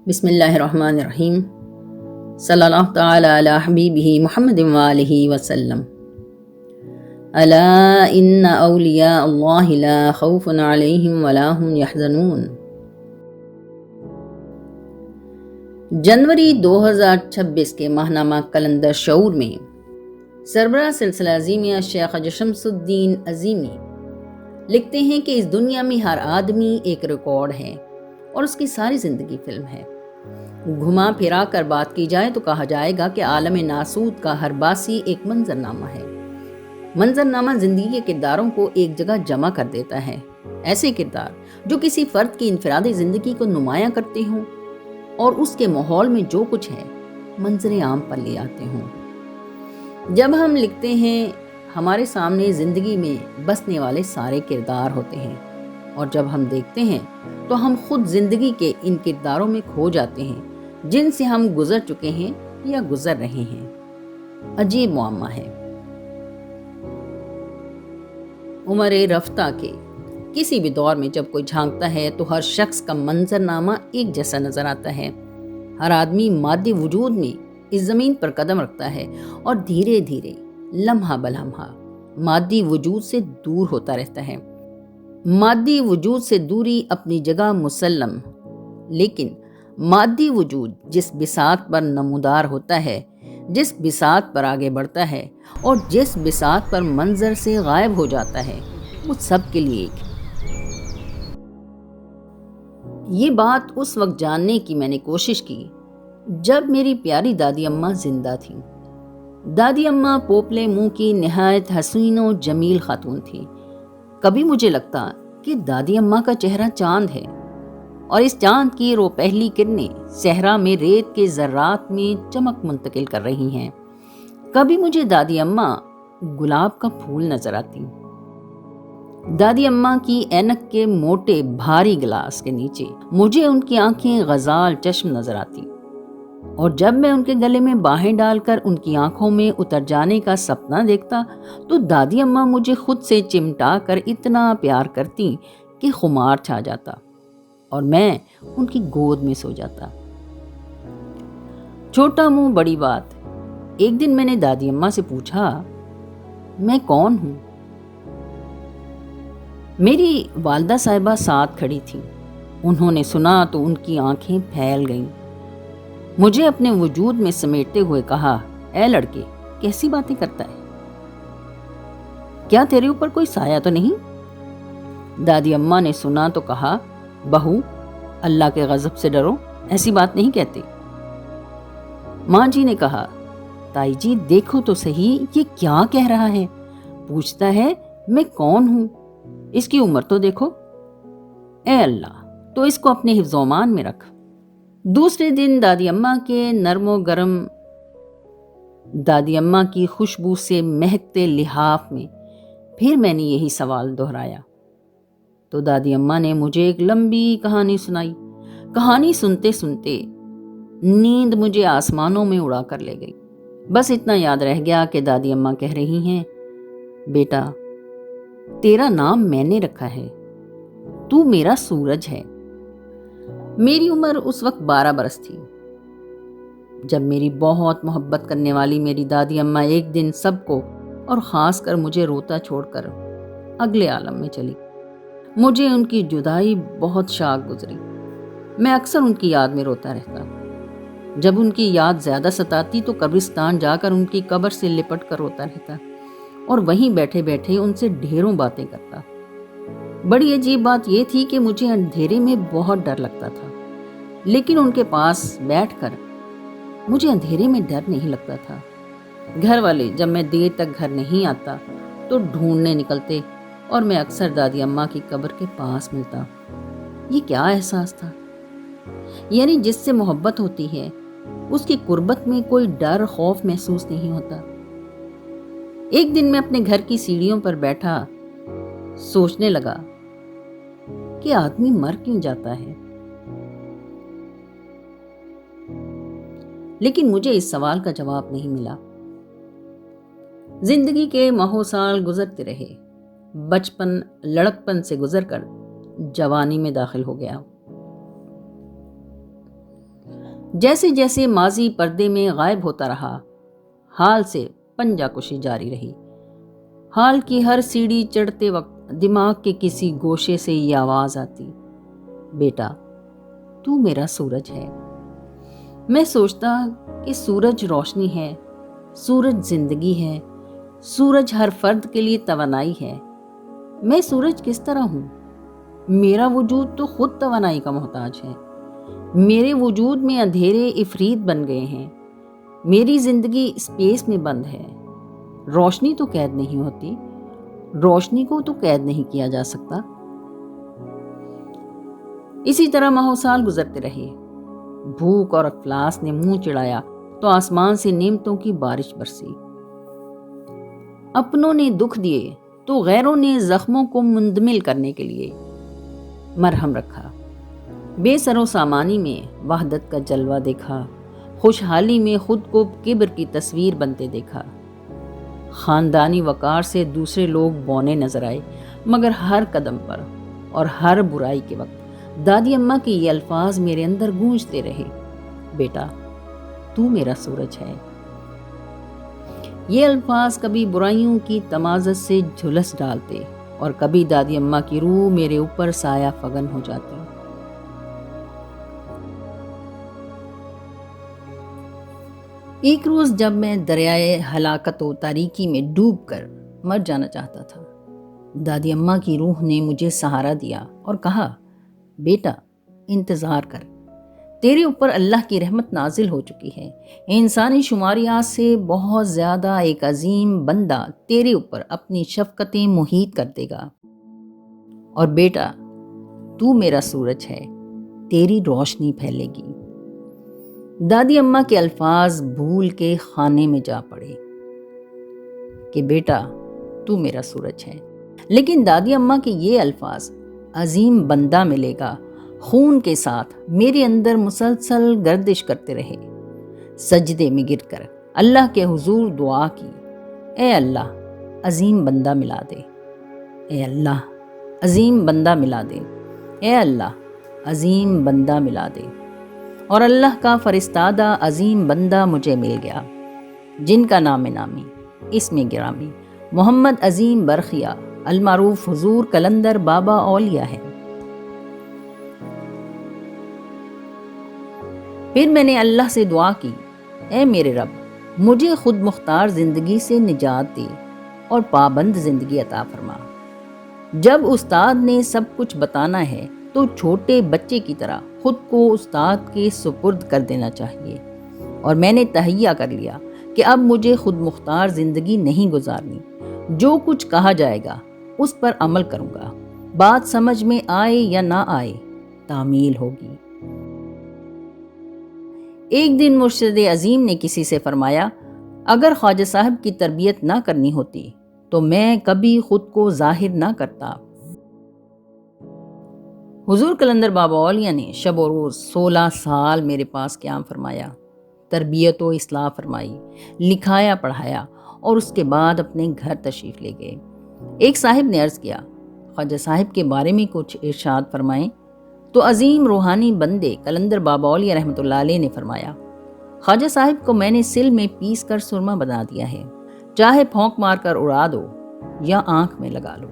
بسم اللہ الرحمن الرحیم صلی اللہ تعالی علی حبیبہ محمد وآلہ وسلم۔ الا ان اولیاء اللہ لا خوف علیہم ولا هم یحزنون۔ جنوری 2026 کے ماہنامہ کلندر شعور میں سربراہ سلسلہ عظیمیہ شیخ حج شمس الدین عظیمی لکھتے ہیں کہ اس دنیا میں ہر آدمی ایک ریکارڈ ہے اور اس کی ساری زندگی فلم ہے۔ گھما پھرا کر بات کی جائے تو کہا جائے گا کہ عالم ناسود کا ہر باسی ایک منظرنامہ ہے۔ منظرنامہ زندگی کے کرداروں کو ایک جگہ جمع کر دیتا ہے، ایسے کردار جو کسی فرد کی انفرادی زندگی کو نمایاں کرتے ہوں اور اس کے ماحول میں جو کچھ ہے منظر عام پر لے آتے ہوں۔ جب ہم لکھتے ہیں ہمارے سامنے زندگی میں بسنے والے سارے کردار ہوتے ہیں، اور جب ہم دیکھتے ہیں تو ہم خود زندگی کے ان کرداروں میں کھو جاتے ہیں جن سے ہم گزر چکے ہیں یا گزر رہے ہیں۔ عجیب معمہ ہے۔ عمر رفتہ کے کسی بھی دور میں جب کوئی جھانکتا ہے تو ہر شخص کا منظرنامہ ایک جیسا نظر آتا ہے۔ ہر آدمی مادی وجود میں اس زمین پر قدم رکھتا ہے اور دھیرے دھیرے لمحہ بلمحہ مادی وجود سے دور ہوتا رہتا ہے۔ مادی وجود سے دوری اپنی جگہ مسلم، لیکن مادی وجود جس بساط پر نمودار ہوتا ہے، جس بساط پر آگے بڑھتا ہے اور جس بساط پر منظر سے غائب ہو جاتا ہے، وہ سب کے لیے ایک ہے۔ یہ بات اس وقت جاننے کی میں نے کوشش کی جب میری پیاری دادی اماں زندہ تھیں۔ دادی اماں پوپلے منہ کی نہایت حسین و جمیل خاتون تھی۔ کبھی مجھے لگتا کہ دادی اماں کا چہرہ چاند ہے اور اس چاند کی رو پہلی کرنیں صحرا میں ریت کے ذرات میں چمک منتقل کر رہی ہیں۔ کبھی مجھے دادی اماں گلاب کا پھول نظر آتی۔ دادی اماں کی اینک کے موٹے بھاری گلاس کے نیچے مجھے ان کی آنکھیں غزال چشم نظر آتی، اور جب میں ان کے گلے میں باہیں ڈال کر ان کی آنکھوں میں اتر جانے کا سپنا دیکھتا تو دادی اماں مجھے خود سے چمٹا کر اتنا پیار کرتی کہ خمار چھا جاتا اور میں ان کی گود میں سو جاتا۔ چھوٹا منہ بڑی بات۔ ایک دن میں نے دادی اماں سے پوچھا، میں کون ہوں؟ میری والدہ صاحبہ ساتھ کھڑی تھی۔ انہوں نے سنا تو ان کی آنکھیں پھیل گئیں۔ مجھے اپنے وجود میں سمیٹتے ہوئے کہا، اے لڑکے، کیسی باتیں کرتا ہے؟ کیا تیرے اوپر کوئی سایہ تو نہیں؟ دادی اماں نے سنا تو کہا، بہو، اللہ کے غضب سے ڈرو، ایسی بات نہیں کہتے۔ ماں جی نے کہا، تائی جی دیکھو تو صحیح یہ کیا کہہ رہا ہے، پوچھتا ہے میں کون ہوں، اس کی عمر تو دیکھو۔ اے اللہ، تو اس کو اپنے حفظ و امان میں رکھ۔ دوسرے دن دادی اماں کے نرم و گرم دادی اماں کی خوشبو سے مہکتے لحاف میں پھر میں نے یہی سوال دہرایا تو دادی اماں نے مجھے ایک لمبی کہانی سنائی۔ کہانی سنتے سنتے نیند مجھے آسمانوں میں اڑا کر لے گئی۔ بس اتنا یاد رہ گیا کہ دادی اماں کہہ رہی ہیں، بیٹا، تیرا نام میں نے رکھا ہے، تو میرا سورج ہے۔ میری عمر اس وقت 12 برس تھی جب میری بہت محبت کرنے والی میری دادی اماں ایک دن سب کو اور خاص کر مجھے روتا چھوڑ کر اگلے عالم میں چلی۔ مجھے ان کی جدائی بہت شاق گزری۔ میں اکثر ان کی یاد میں روتا رہتا۔ جب ان کی یاد زیادہ ستاتی تو قبرستان جا کر ان کی قبر سے لپٹ کر روتا رہتا اور وہیں بیٹھے بیٹھے ان سے ڈھیروں باتیں کرتا۔ بڑی عجیب بات یہ تھی کہ مجھے اندھیرے میں بہت ڈر لگتا تھا، لیکن ان کے پاس بیٹھ کر مجھے اندھیرے میں ڈر نہیں لگتا تھا۔ گھر والے جب میں دیر تک گھر نہیں آتا تو ڈھونڈنے نکلتے اور میں اکثر دادی اماں کی قبر کے پاس ملتا۔ یہ کیا احساس تھا؟ یعنی جس سے محبت ہوتی ہے اس کی قربت میں کوئی ڈر خوف محسوس نہیں ہوتا۔ ایک دن میں اپنے گھر کی سیڑھیوں پر بیٹھا سوچنے لگا کہ آدمی مر کیوں جاتا ہے؟ لیکن مجھے اس سوال کا جواب نہیں ملا۔ زندگی کے ماہو سال گزرتے رہے۔ بچپن لڑکپن سے گزر کر جوانی میں داخل ہو گیا۔ جیسے جیسے ماضی پردے میں غائب ہوتا رہا، حال سے پنجہ کشی جاری رہی۔ حال کی ہر سیڑھی چڑھتے وقت دماغ کے کسی گوشے سے یہ آواز آتی، بیٹا تو میرا سورج ہے۔ میں سوچتا کہ سورج روشنی ہے، سورج زندگی ہے، سورج ہر فرد کے لیے توانائی ہے۔ میں سورج کس طرح ہوں؟ میرا وجود تو خود توانائی کا محتاج ہے۔ میرے وجود میں اندھیرے افرید بن گئے ہیں۔ میری زندگی اسپیس میں بند ہے۔ روشنی تو قید نہیں ہوتی، روشنی کو تو قید نہیں کیا جا سکتا۔ اسی طرح ماہو سال گزرتے رہے۔ بھوک اور افلاس نے منہ چڑھایا تو آسمان سے نعمتوں کی بارش برسی۔ اپنوں نے دکھ دیے تو غیروں نے زخموں کو مندمل کرنے کے لیے مرہم رکھا۔ بے سر و سامانی میں وحدت کا جلوہ دیکھا، خوشحالی میں خود کو کبر کی تصویر بنتے دیکھا۔ خاندانی وقار سے دوسرے لوگ بونے نظر آئے، مگر ہر قدم پر اور ہر برائی کے وقت دادی اماں کے یہ الفاظ میرے اندر گونجتے رہے، بیٹا تو میرا سورج ہے۔ یہ الفاظ کبھی برائیوں کی تمازت سے جھلس ڈالتے اور کبھی دادی اماں کی روح میرے اوپر سایہ فگن ہو جاتی۔ ایک روز جب میں دریائے ہلاکت و تاریکی میں ڈوب کر مر جانا چاہتا تھا، دادی اماں کی روح نے مجھے سہارا دیا اور کہا، بیٹا انتظار کر، تیرے اوپر اللہ کی رحمت نازل ہو چکی ہے۔ انسانی شماریات سے بہت زیادہ ایک عظیم بندہ تیرے اوپر اپنی شفقتیں محیط کر دے گا، اور بیٹا تو میرا سورج ہے، تیری روشنی پھیلے گی۔ دادی اماں کے الفاظ بھول کے خانے میں جا پڑے کہ بیٹا تو میرا سورج ہے، لیکن دادی اماں کے یہ الفاظ عظیم بندہ ملے گا خون کے ساتھ میرے اندر مسلسل گردش کرتے رہے۔ سجدے میں گر کر اللہ کے حضور دعا کی، اے اللہ عظیم بندہ ملا دے، اے اللہ عظیم بندہ ملا دے، اے اللہ عظیم بندہ ملا دے۔ اور اللہ کا فرستادہ عظیم بندہ مجھے مل گیا، جن کا نام نامی اسم گرامی محمد عظیم برخیہ المعروف حضور قلندر بابا اولیاء ہے۔ پھر میں نے اللہ سے دعا کی، اے میرے رب مجھے خود مختار زندگی سے نجات دے اور پابند زندگی عطا فرما۔ جب استاد نے سب کچھ بتانا ہے تو چھوٹے بچے کی طرح خود کو استاد کے سپرد کر دینا چاہیے، اور میں نے تہیہ کر لیا کہ اب مجھے خود مختار زندگی نہیں گزارنی۔ جو کچھ کہا جائے گا اس پر عمل کروں گا، بات سمجھ میں آئے یا نہ آئے تعمیل ہوگی۔ ایک دن مرشد عظیم نے کسی سے فرمایا، اگر خواجہ صاحب کی تربیت نہ کرنی ہوتی تو میں کبھی خود کو ظاہر نہ کرتا۔ حضور قلندر بابا اولیاء نے شب و روز 16 سال میرے پاس قیام فرمایا، تربیت و اصلاح فرمائی، لکھایا پڑھایا، اور اس کے بعد اپنے گھر تشریف لے گئے۔ ایک صاحب نے عرض کیا، خواجہ صاحب کے بارے میں کچھ ارشاد فرمائیں۔ تو عظیم روحانی بندے قلندر بابا اولیاء رحمۃ اللہ علیہ نے فرمایا، خواجہ صاحب کو میں نے سل میں پیس کر سرما بنا دیا ہے، چاہے پھونک مار کر اڑا دو یا آنکھ میں لگا لو۔